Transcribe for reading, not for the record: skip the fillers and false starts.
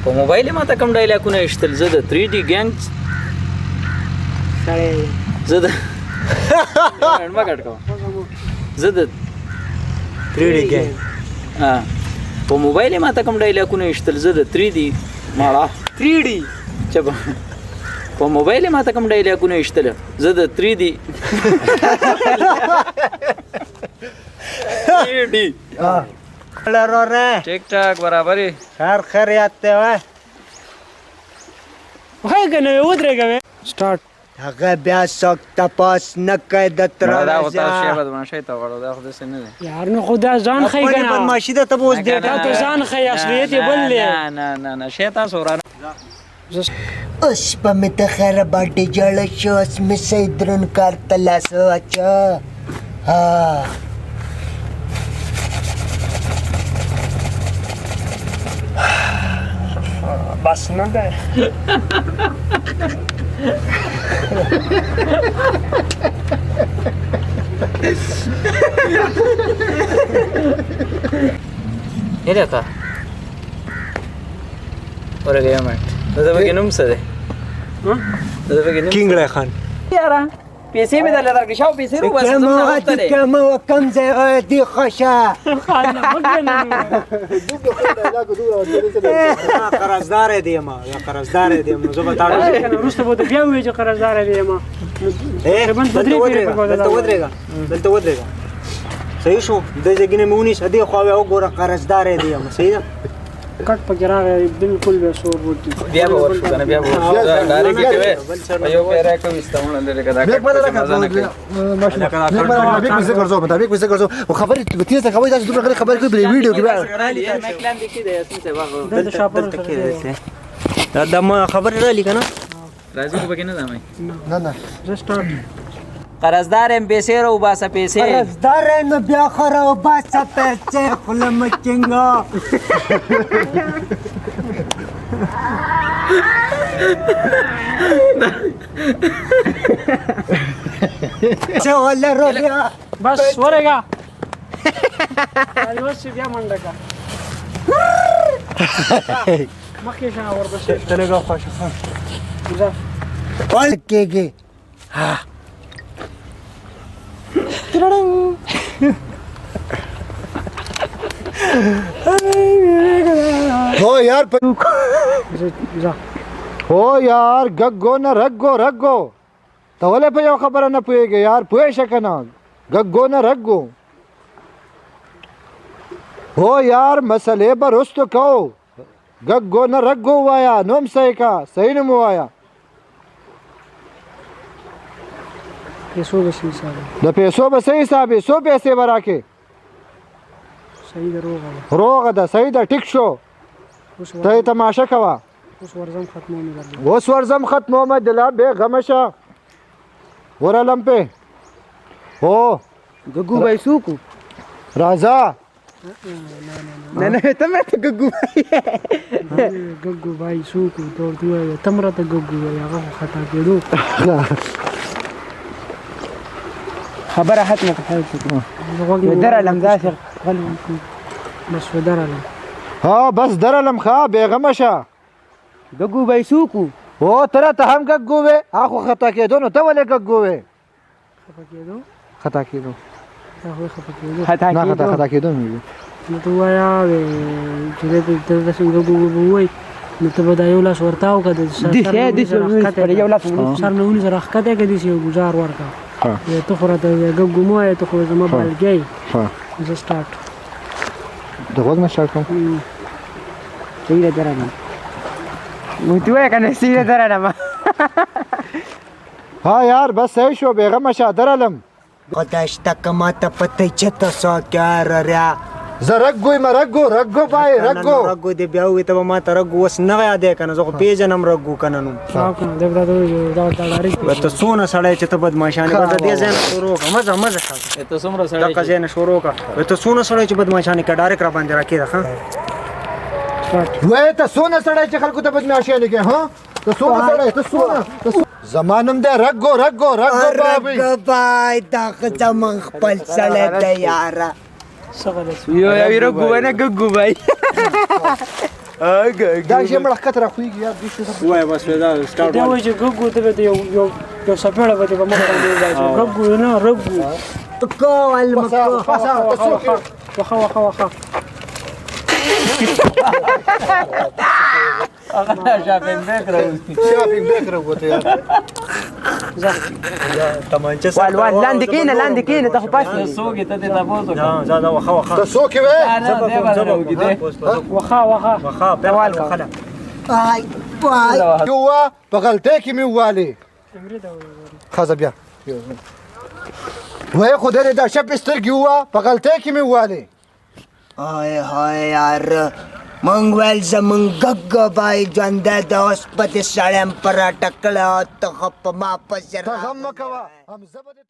په موبایل ما ته کوم ډایلاګونه ایښتل زه د 3D ګینګ زه د ما کټ کوم زه د 3D ګینګ په موبایل ما ته کوم ډایلاګونه ایښتل زه د 3D ماړه 3D چبا په موبایل ما ته کوم ډایلاګونه ایښتل زه د 3D 3D ټیک ټاک برابرې خیر یاد ته وای وای کنه ودرېږه سٹارټ هغه بیا څوک تپاس نه کوي د تر دا وتا شی بدمعشي ته وړو دا خو داسې نه دی یار نو خدا ځان خی کنه بدمعشي ده ته اوس دې دا ته ځان خی اصلیت یې بل دی نه شی تاسو ورانه اوس په مې ته خیر باندې جړ شو اوس مې سیدرن کار تلاسو اچا ها بس نه ده هله کا ورګه ما دا به نوم څه ده ها دا به کینګ خان یاره پیسې مې دلته درکې شاو پیسې رو بس کم کم ځای دی خوشا قرضدار دی ما یا قرضدار دی نو زه به تاړم روسته به بیا وې چې قرضدار دی ما دلته ودرېږه صحیح شو د ځګینه مونیس ادي خو او ګوره قرضدار دی ما صحیح ده کټ پکې راغی بالکل به سور ورته بیا به ورشو کنه بیا به ډایرکټ کوي یو پیرا کوي استعمال لري کدا مطابق پیسې ګرځو او خبرې تیزه خبرې تاسو دومره خبرې کوي په ویډیو کې مې کلام دي کې د اسن څه واغ د شاپور دا ما خبر را لیکنه راځي کو بګینه دا مې نه زه سٹارټ قرضدار ام پیسې رو باسه پیسې قرضدار نو بیا خره او باسه پیسې خلم چنګا څه ولا روبیا بس ورګه الوس بیا منډه کا مخکې شا ور بس تلګه خوښه ځه ول کېږي ها هو یار ځه هو یار غګو نه رګو ته ولې په یو خبره نه پوهېږې یار پوه شه که نه غګو نه رګو هو یار مسئلې به رستو کوو غګو نه رګو وایا نوم صحیح کا صحیح نوم ووایا پیسو به صحیح حساب د پیسو به صحیح حساب یې څو پیسې به راکې صحیح ده روغه ده صحیح ده ټیک شو ته یې تماشه کوه اوس ورځم ختموم درځه اوس ورځم ختموم دلا بې غمه شه ورالم پې هو ګګو بای سوکو راځه نه ته مې ته ګګو ګګو بای سوکو ته ورته تمره ته ګګو هغه خطا کېدو خبره ختمه کړه درالم داسې بس ودرالم ها بس درالم ښه بې غمه شه ګګو بای سوکو هو تره ته هم ګګو وې هغه خطا کېدو نو ته ولې ګګو وې خطا کېدو خطا کېدو هغه خطا کېدو نه خطا کېدو مې نو ته وایا چې ته څنګه ګګو وای نو ته به دا یو لاس ورته او که د سر نه ونیسه راښکته که داسې یو ګزار ورکړه ته خو راته ګګو مه وایه ته خو زما بلګی زه سټارټ د غوږ نه سټارټ کوم صحیح ده درانه ورته وایه که نه صحیح ده درانه ها یار بس صحیح شو بې غمه شه درالم خدای شته که ما ته پته چېرته څوک ریا زه رګو بای رګو رګو دې بیا ووایي ته به ما ته رګو اوس نه یادې که نه زه خو پېژنم رګو که نه نوم ته څونه سړی چې ته بدماشانې به د دې ځای نه شروع کړه مزه ښه ته څومره سړی دغه ځای نه شروع کړه ته څونه سړی چې بدماشانې کړه ډایرکټ را باندې راکېده ښه وای ته څونه سړی چې خلکو ته بدماشانې کوې ها ته څونه سړی ته څونه زما نوم دی رګو بابی بای دا خو زمون خپل سړی دی یاره څه غلط یو رګو نه ګګو بای دا چې مړه کتره خوېږي یار دې شو وای بس دا سٹارټ دا وایي چې ګګو ته به یو سپېړه به دې په مخ باندې راځي ګګو نه رګو کول مکو وخه هغه شاپینګ بیک راوستي شاپینګ بیک راوته یار وال لاندې کینه ته خو پاتې سوګي ته دې تاسو زاده وخه ته څوک وې وخه دیوال کا خلا آی وای یو په غلطه کې مې واله خازه بیا وای خدای دا شپ سترګي وه په غلطه کې مې واله آی هاي یار مونږ ول زمونږ ګګ بای ژوند د اوس په دې سړم پر ټکله ته خپ ما په سر ته غم مکوه هم زبد